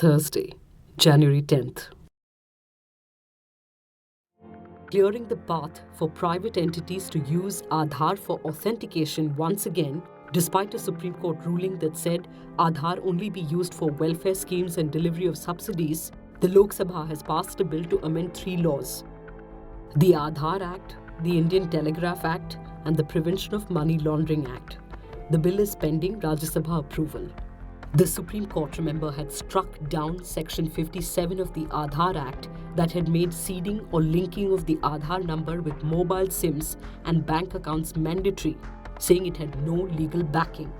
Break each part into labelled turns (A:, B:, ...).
A: Thursday, January 10th. Clearing the path for private entities to use Aadhaar for authentication once again, despite a Supreme Court ruling that said Aadhaar only be used for welfare schemes and delivery of subsidies, the Lok Sabha has passed a bill to amend 3 laws: the Aadhaar Act, the Indian Telegraph Act, and the Prevention of Money Laundering Act. The bill is pending Rajya Sabha approval. The Supreme Court, remember, had struck down Section 57 of the Aadhaar Act that had made seeding or linking of the Aadhaar number with mobile SIMs and bank accounts mandatory, saying it had no legal backing.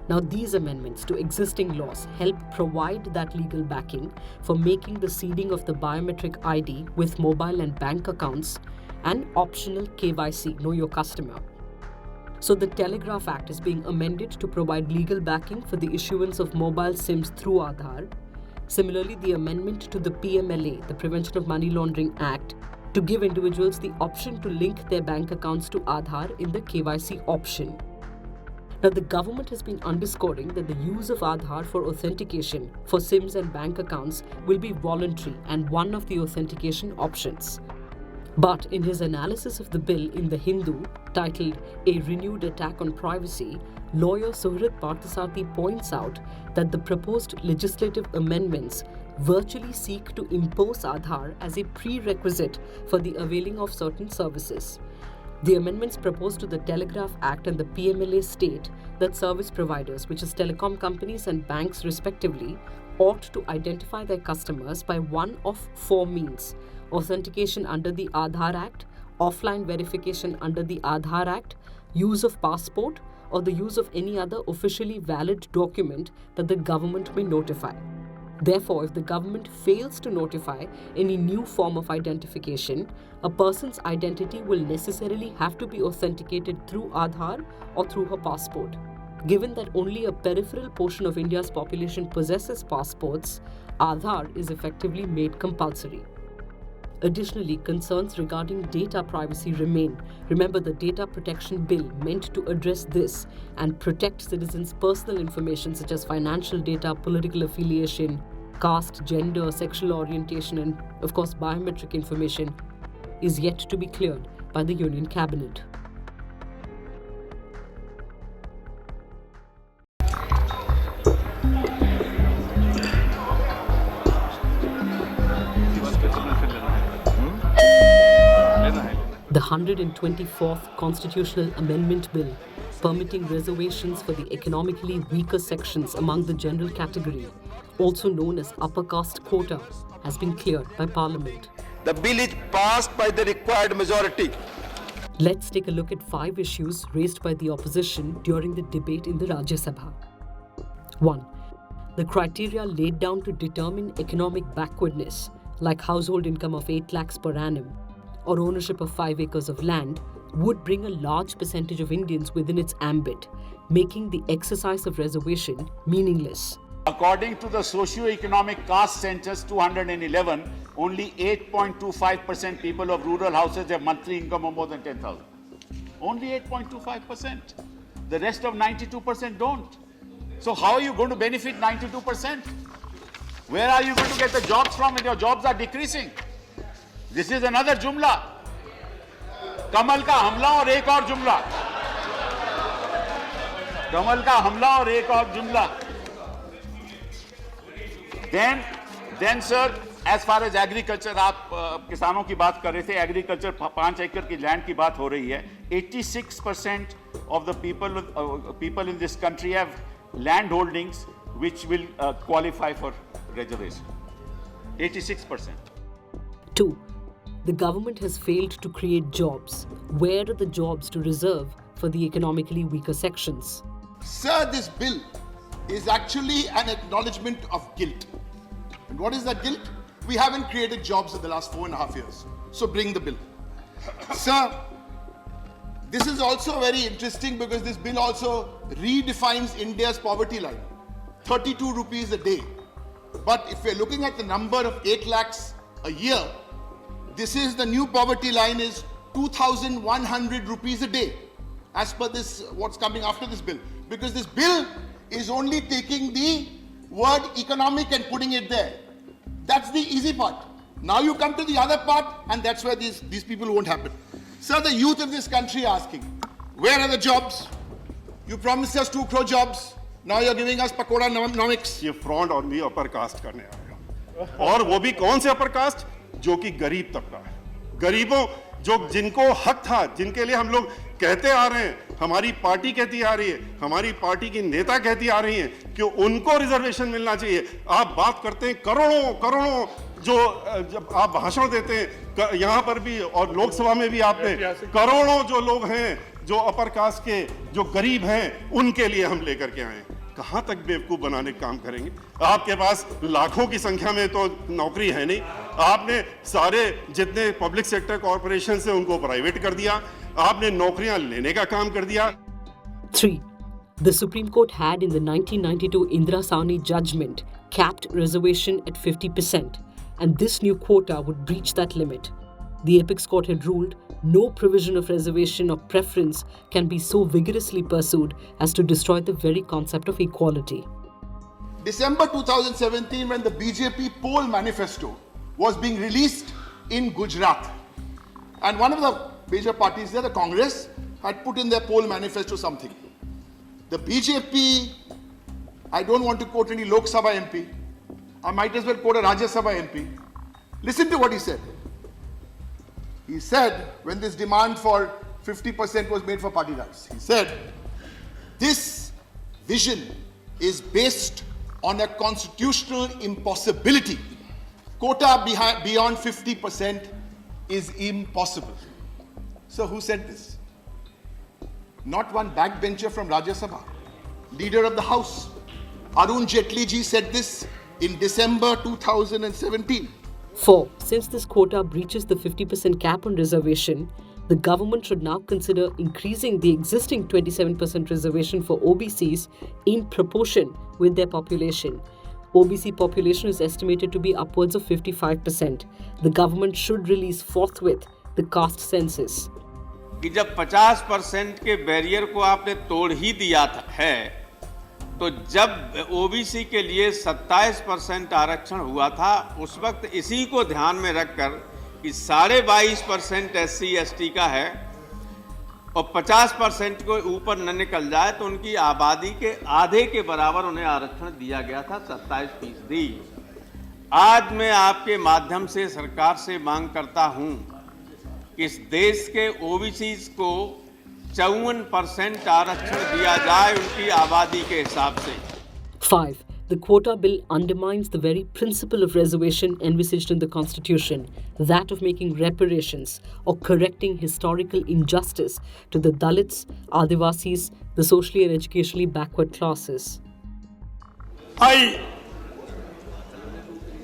A: Now, these amendments to existing laws help provide that legal backing for making the seeding of the biometric ID with mobile and bank accounts an optional KYC, Know Your Customer. So the Telegraph Act is being amended to provide legal backing for the issuance of mobile SIMs through Aadhaar. Similarly, the amendment to the PMLA, the Prevention of Money Laundering Act, to give individuals the option to link their bank accounts to Aadhaar in the KYC option. Now, the government has been underscoring that the use of Aadhaar for authentication for SIMs and bank accounts will be voluntary and one of the authentication options. But in his analysis of the bill in The Hindu, titled A Renewed Attack on Privacy, lawyer Suhrit Parthasarathy points out that the proposed legislative amendments virtually seek to impose Aadhaar as a prerequisite for the availing of certain services. The amendments proposed to the Telegraph Act and the PMLA state that service providers, which is telecom companies and banks respectively, ought to identify their customers by one of 4 means: authentication under the Aadhaar Act, offline verification under the Aadhaar Act, use of passport, or the use of any other officially valid document that the government may notify. Therefore, if the government fails to notify any new form of identification, a person's identity will necessarily have to be authenticated through Aadhaar or through her passport. Given that only a peripheral portion of India's population possesses passports, Aadhaar is effectively made compulsory. Additionally, concerns regarding data privacy remain. Remember, the Data Protection Bill meant to address this and protect citizens' personal information such as financial data, political affiliation, caste, gender, sexual orientation, and of course biometric information is yet to be cleared by the Union Cabinet. The 124th Constitutional Amendment Bill, permitting reservations for the economically weaker sections among the general category, also known as upper caste quota, has been cleared by Parliament.
B: The bill is passed by the required majority.
A: Let's take a look at 5 issues raised by the opposition during the debate in the Rajya Sabha. 1. The criteria laid down to determine economic backwardness, like household income of 8 lakhs per annum, or ownership of 5 acres of land, would bring a large percentage of Indians within its ambit, making the exercise of reservation meaningless.
C: According to the socio-economic caste census 211, only 8.25% people of rural houses have monthly income of more than 10,000. Only 8.25%. The rest of 92% don't. So how are you going to benefit 92%? Where are you going to get the jobs from when your jobs are decreasing? This is another jumla. कमल का हमला और एक और जुमला. कमल का हमला और एक और जुमला. Then sir, as far as agriculture, आप किसानों की बात कर रहे थे, agriculture 5 एकड़ की land की बात हो रही है. 86% of the people in this country have land holdings which will qualify for reservation. 86%.
A: 2. The government has failed to create jobs. Where are the jobs to reserve for the economically weaker sections?
D: Sir, this bill is actually an acknowledgement of guilt. And what is that guilt? We haven't created jobs in the last 4.5 years. So bring the bill. Sir, this is also very interesting because this bill also redefines India's poverty line. 32 rupees a day. But if we're looking at the number of 8 lakhs a year, this is the new poverty line is 2,100 rupees a day as per this, what's coming after this bill. Because this bill is only taking the word economic and putting it there. That's the easy part. Now you come to the other part, and that's where these people won't happen. Sir, the youth of this country are asking, where are the jobs? You promised us 2 crore jobs. Now you're giving us pakoda nomics.
E: ये fraud और भी upper caste करने आएगा, और वो भी कौन से अपर कास्ट? जो कि गरीब तबका है, गरीबों जो जिनको हक था, जिनके लिए हम लोग कहते आ रहे हैं, हमारी पार्टी कहती आ रही है, हमारी पार्टी की नेता कहती आ रही हैं कि उनको रिजर्वेशन मिलना चाहिए। आप बात करते हैं करोड़ों करोड़ों, जो जब आप भाषण देते हैं यहाँ पर भी और लोकसभा में भी, आपने करोड़ों जो लोग हैं जो अपर कास्ट के, जो गरीब हैं, उनके लिए हम लेकर के आए। कहां तक बेवकूफ बनाने का काम करेंगे? आपके पास लाखों की संख्या में तो नौकरी है नहीं, आपने सारे जितने पब्लिक सेक्टर कॉर्पोरेशन से उनको प्राइवेट कर दिया, आपने नौकरियां लेने का काम कर दिया।
A: 3. The Supreme Court had in the 1992 Indira Sawhney judgment capped reservation at 50%, and this new quota would breach that limit. The apex court had ruled no provision of reservation or preference can be so vigorously pursued as to destroy the very concept of equality.
D: December 2017, when the BJP poll manifesto was being released in Gujarat, and one of the major parties there, the Congress, had put in their poll manifesto something. The BJP, I don't want to quote any Lok Sabha MP, I might as well quote a Rajya Sabha MP. Listen to what he said. He said, when this demand for 50% was made for party rights, he said, this vision is based on a constitutional impossibility. Quota beyond 50% is impossible. So who said this? Not one backbencher from Rajya Sabha. Leader of the House, Arun Jaitley ji, said this in December 2017.
A: 4. Since this quota breaches the 50% cap on reservation, the government should now consider increasing the existing 27% reservation for OBCs in proportion with their population. OBC population is estimated to be upwards of 55%. The government should release forthwith the caste census.
F: कि जब 50% के barrier को आपने तोड़ ही दिया है, तो जब ओबीसी के लिए 27% आरक्षण हुआ था, उस वक्त इसी को ध्यान में रखकर कि 22.5% SC ST का है और 50% को ऊपर न निकल जाए तो उनकी आबादी के आधे के बराबर उन्हें आरक्षण दिया गया था, 27%। आज मैं आपके माध्यम से सरकार से मांग करता हूं कि इस देश के ओबीसीज को 54% आरक्षण दिया जाए उनकी आबादी के हिसाब से।
A: 5. The quota bill undermines the very principle of reservation envisaged in the Constitution, that of making reparations or correcting historical injustice to the Dalits, Adivasis, the socially and educationally backward classes.
G: I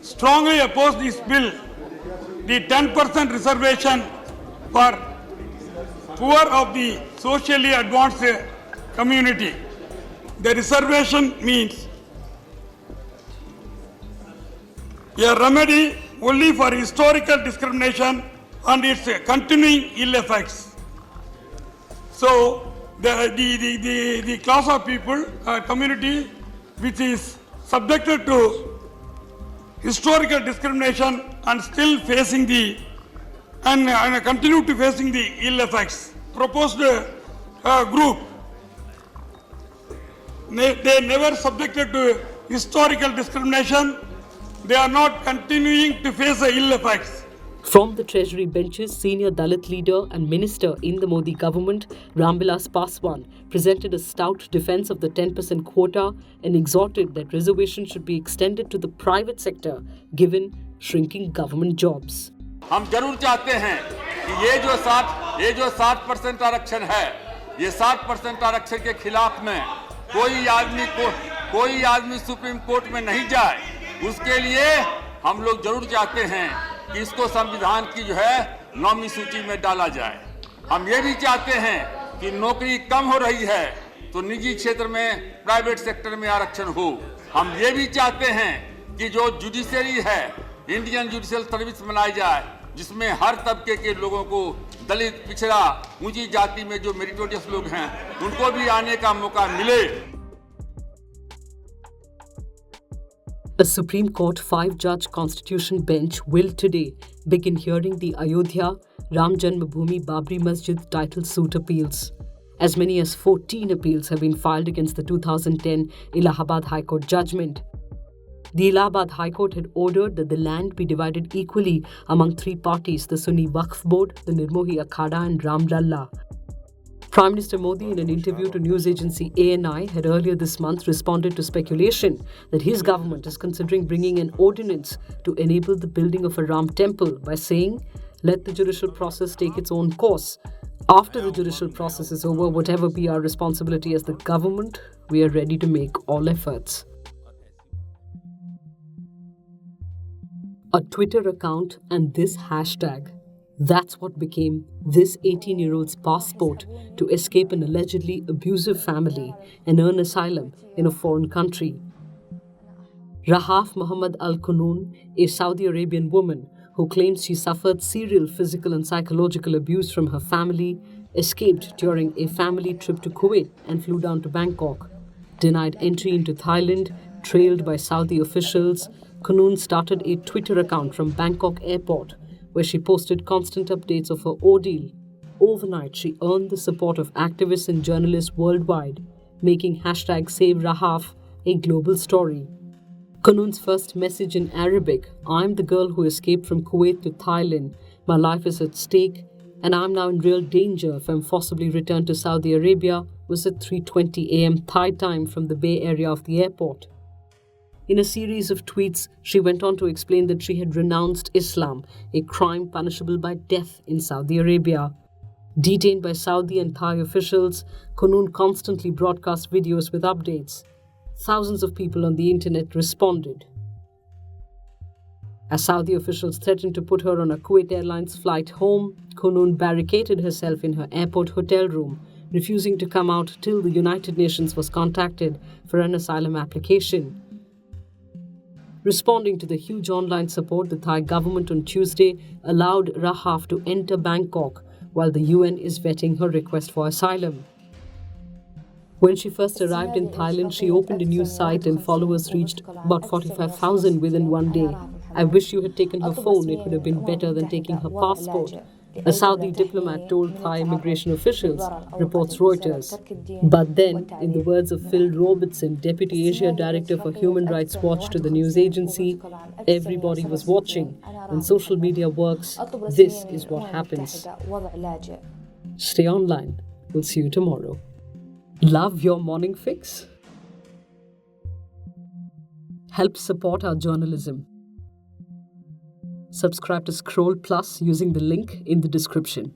G: strongly oppose this bill. The 10% reservation for poor of the socially advanced community. The reservation means a remedy only for historical discrimination and its continuing ill effects. So the class of people, community which is subjected to historical discrimination and still facing the and continue to facing the ill effects. Proposed group, they never subjected to historical discrimination. They are not continuing to face the ill effects.
A: From the Treasury benches, senior Dalit leader and minister in the Modi government, Ramvilas Paswan, presented a stout defense of the 10% quota and exhorted that reservation should be extended to the private sector given shrinking government jobs.
H: हम जरूर चाहते हैं कि ये जो 60% आरक्षण है, ये 60% आरक्षण के खिलाफ में कोई आदमी सुप्रीम कोर्ट में नहीं जाए। उसके लिए हम लोग जरूर चाहते हैं कि इसको संविधान की जो है नौवीं सूची में डाला जाए। हम ये भी चाहते हैं कि नौकरी कम हो रही है तो निजी क्षेत्र में, प्राइवेट सेक्टर में आरक्षण हो। हम ये भी चाहते हैं कि जो जुडिशरी है, इंडियन जुडिशियल सर्विस बनाई जाए, जिसमें हर तबके के लोगों को, दलित, पिछड़ा, ऊंची जाति में जो मेरिटोरियस लोग हैं, उनको भी आने का मौका मिले।
A: A Supreme Court 5-judge constitution bench will today begin hearing the Ayodhya Ram Janmabhoomi Babri Masjid Title Suit appeals. As many as 14 appeals have been filed against the 2010 Allahabad High Court judgment. The Allahabad High Court had ordered that the land be divided equally among 3 parties, the Sunni Waqf Board, the Nirmohi Akhada and Ram Lalla. Prime Minister Modi, in an interview to news agency ANI, had earlier this month responded to speculation that his government is considering bringing an ordinance to enable the building of a Ram temple by saying, "Let the judicial process take its own course. After the judicial process is over, whatever be our responsibility as the government, we are ready to make all efforts." A Twitter account and this hashtag. That's what became this 18-year-old's passport to escape an allegedly abusive family and earn asylum in a foreign country. Rahaf Muhammad Al-Kunoon, a Saudi Arabian woman who claims she suffered serial physical and psychological abuse from her family, escaped during a family trip to Kuwait and flew down to Bangkok. Denied entry into Thailand, trailed by Saudi officials, Kunoon started a Twitter account from Bangkok airport where she posted constant updates of her ordeal. Overnight, she earned the support of activists and journalists worldwide, making #SaveRahaf a global story. Kunoon's first message in Arabic, "I'm the girl who escaped from Kuwait to Thailand. My life is at stake, and I'm now in real danger if I'm forcibly returned to Saudi Arabia," was at 3:20 a.m. Thai time from the Bay Area of the airport. In a series of tweets, she went on to explain that she had renounced Islam, a crime punishable by death in Saudi Arabia. Detained by Saudi and Thai officials, Kunoon constantly broadcast videos with updates. Thousands of people on the internet responded. As Saudi officials threatened to put her on a Kuwait Airlines flight home, Kunoon barricaded herself in her airport hotel room, refusing to come out till the United Nations was contacted for an asylum application. Responding to the huge online support, the Thai government on Tuesday allowed Rahaf to enter Bangkok while the UN is vetting her request for asylum. When she first arrived in Thailand, she opened a new site and followers reached about 45,000 within one day. "I wish you had taken her phone, it would have been better than taking her passport," a Saudi diplomat told Thai immigration officials, reports Reuters. But then, in the words of Phil Robertson, Deputy Asia Director for Human Rights Watch to the news agency, "Everybody was watching. When social media works, this is what happens." Stay online. We'll see you tomorrow. Love your morning fix? Help support our journalism. Subscribe to Scroll Plus using the link in the description.